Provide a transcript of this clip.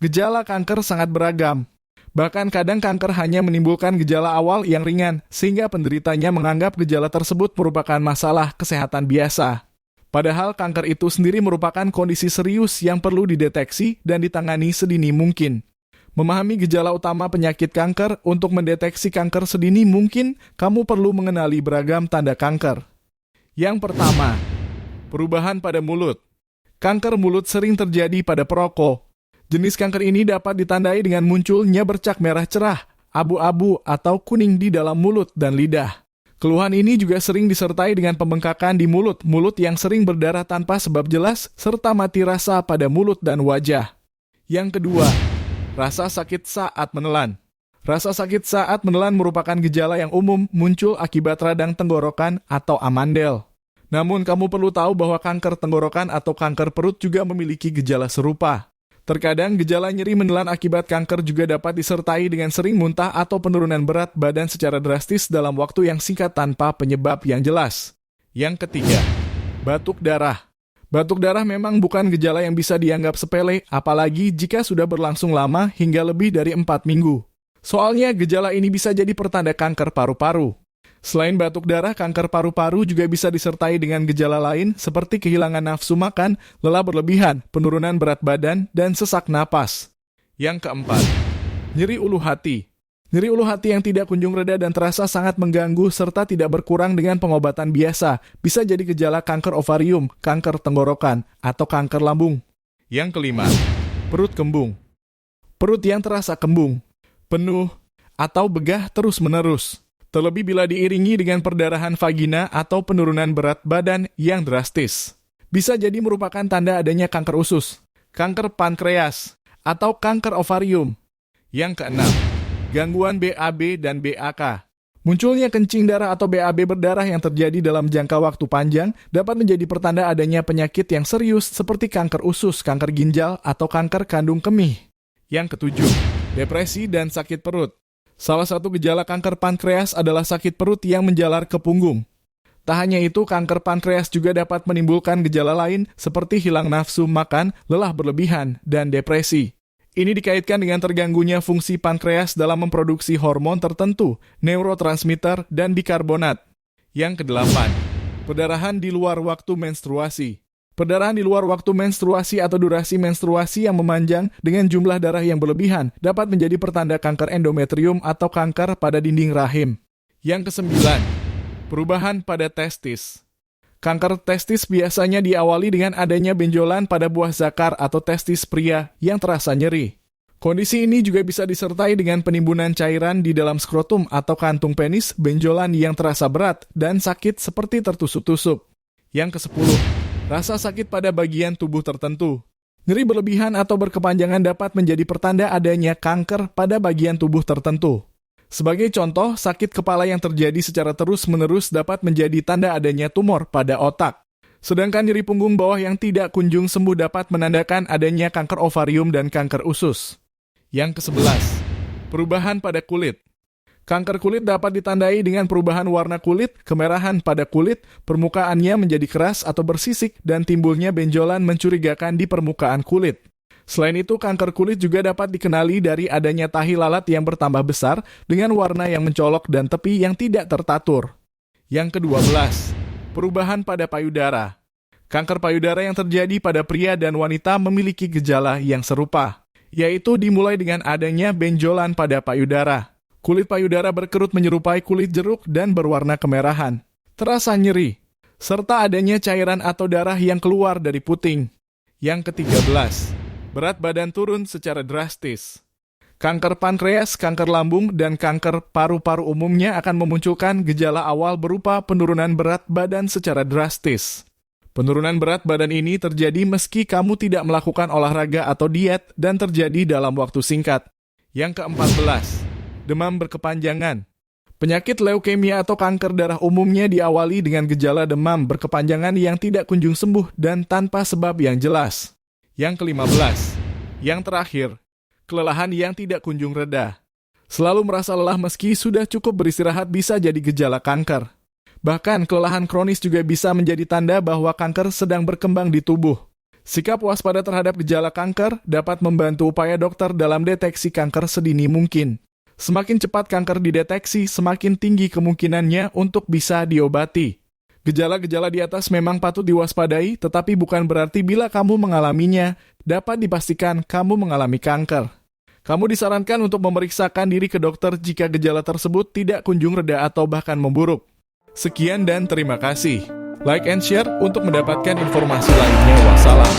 Gejala kanker sangat beragam. Bahkan kadang kanker hanya menimbulkan gejala awal yang ringan, sehingga penderitanya menganggap gejala tersebut merupakan masalah kesehatan biasa. Padahal kanker itu sendiri merupakan kondisi serius yang perlu dideteksi dan ditangani sedini mungkin. Memahami gejala utama penyakit kanker untuk mendeteksi kanker sedini mungkin, kamu perlu mengenali beragam tanda kanker. Yang pertama, perubahan pada mulut. Kanker mulut sering terjadi pada perokok. Jenis kanker ini dapat ditandai dengan munculnya bercak merah cerah, abu-abu, atau kuning di dalam mulut dan lidah. Keluhan ini juga sering disertai dengan pembengkakan di mulut yang sering berdarah tanpa sebab jelas, serta mati rasa pada mulut dan wajah. Yang kedua, rasa sakit saat menelan. Rasa sakit saat menelan merupakan gejala yang umum muncul akibat radang tenggorokan atau amandel. Namun kamu perlu tahu bahwa kanker tenggorokan atau kanker perut juga memiliki gejala serupa. Terkadang gejala nyeri menelan akibat kanker juga dapat disertai dengan sering muntah atau penurunan berat badan secara drastis dalam waktu yang singkat tanpa penyebab yang jelas. Yang ketiga, batuk darah. Batuk darah memang bukan gejala yang bisa dianggap sepele, apalagi jika sudah berlangsung lama hingga lebih dari 4 minggu. Soalnya gejala ini bisa jadi pertanda kanker paru-paru. Selain batuk darah, kanker paru-paru juga bisa disertai dengan gejala lain seperti kehilangan nafsu makan, lelah berlebihan, penurunan berat badan, dan sesak napas. Yang keempat, nyeri ulu hati. Nyeri ulu hati yang tidak kunjung reda dan terasa sangat mengganggu serta tidak berkurang dengan pengobatan biasa bisa jadi gejala kanker ovarium, kanker tenggorokan, atau kanker lambung. Yang kelima, perut kembung. Perut yang terasa kembung, penuh, atau begah terus-menerus. Terlebih bila diiringi dengan perdarahan vagina atau penurunan berat badan yang drastis. Bisa jadi merupakan tanda adanya kanker usus, kanker pankreas, atau kanker ovarium. Yang keenam, gangguan BAB dan BAK. Munculnya kencing darah atau BAB berdarah yang terjadi dalam jangka waktu panjang dapat menjadi pertanda adanya penyakit yang serius seperti kanker usus, kanker ginjal, atau kanker kandung kemih. Yang ketujuh, depresi dan sakit perut. Salah satu gejala kanker pankreas adalah sakit perut yang menjalar ke punggung. Tak hanya itu, kanker pankreas juga dapat menimbulkan gejala lain seperti hilang nafsu makan, lelah berlebihan, dan depresi. Ini dikaitkan dengan terganggunya fungsi pankreas dalam memproduksi hormon tertentu, neurotransmitter, dan bikarbonat. Yang kedelapan, perdarahan di luar waktu menstruasi. Perdarahan di luar waktu menstruasi atau durasi menstruasi yang memanjang dengan jumlah darah yang berlebihan dapat menjadi pertanda kanker endometrium atau kanker pada dinding rahim. Yang kesembilan, perubahan pada testis. Kanker testis biasanya diawali dengan adanya benjolan pada buah zakar atau testis pria yang terasa nyeri. Kondisi ini juga bisa disertai dengan penimbunan cairan di dalam skrotum atau kantung penis, benjolan yang terasa berat dan sakit seperti tertusuk-tusuk. Yang kesepuluh, rasa sakit pada bagian tubuh tertentu. Nyeri berlebihan atau berkepanjangan dapat menjadi pertanda adanya kanker pada bagian tubuh tertentu. Sebagai contoh, sakit kepala yang terjadi secara terus-menerus dapat menjadi tanda adanya tumor pada otak. Sedangkan nyeri punggung bawah yang tidak kunjung sembuh dapat menandakan adanya kanker ovarium dan kanker usus. Yang ke-11, perubahan pada kulit. Kanker kulit dapat ditandai dengan perubahan warna kulit, kemerahan pada kulit, permukaannya menjadi keras atau bersisik, dan timbulnya benjolan mencurigakan di permukaan kulit. Selain itu, kanker kulit juga dapat dikenali dari adanya tahi lalat yang bertambah besar dengan warna yang mencolok dan tepi yang tidak tertatur. Yang ke-12, perubahan pada payudara. Kanker payudara yang terjadi pada pria dan wanita memiliki gejala yang serupa, yaitu dimulai dengan adanya benjolan pada payudara. Kulit payudara berkerut menyerupai kulit jeruk dan berwarna kemerahan. Terasa nyeri, serta adanya cairan atau darah yang keluar dari puting. Yang ke-13, berat badan turun secara drastis. Kanker pankreas, kanker lambung, dan kanker paru-paru umumnya akan memunculkan gejala awal berupa penurunan berat badan secara drastis. Penurunan berat badan ini terjadi meski kamu tidak melakukan olahraga atau diet dan terjadi dalam waktu singkat. Yang ke-14, demam berkepanjangan. Penyakit leukemia atau kanker darah umumnya diawali dengan gejala demam berkepanjangan yang tidak kunjung sembuh dan tanpa sebab yang jelas. Yang ke-15, yang terakhir, kelelahan yang tidak kunjung reda. Selalu merasa lelah meski sudah cukup beristirahat bisa jadi gejala kanker. Bahkan kelelahan kronis juga bisa menjadi tanda bahwa kanker sedang berkembang di tubuh. Sikap waspada terhadap gejala kanker dapat membantu upaya dokter dalam deteksi kanker sedini mungkin. Semakin cepat kanker dideteksi, semakin tinggi kemungkinannya untuk bisa diobati. Gejala-gejala di atas memang patut diwaspadai, tetapi bukan berarti bila kamu mengalaminya, dapat dipastikan kamu mengalami kanker. Kamu disarankan untuk memeriksakan diri ke dokter jika gejala tersebut tidak kunjung reda atau bahkan memburuk. Sekian dan terima kasih. Like and share untuk mendapatkan informasi lainnya. Wassalam.